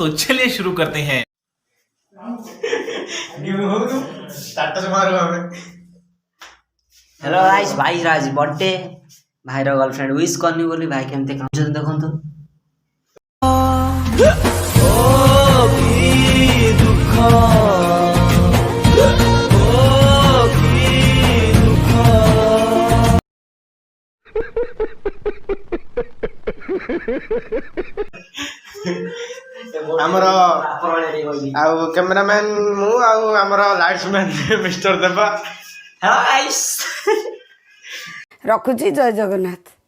तो चलिए शुरू करते हैं। हेलो गाइस, भाई आज बर्थडे भाई गर्लफ्रेंड विश करनी बोली भाई केमती काम देखो आमर कैमरामैन मु आमर lightsman mister Deva. Hello guys रखुची। जय जगन्नाथ।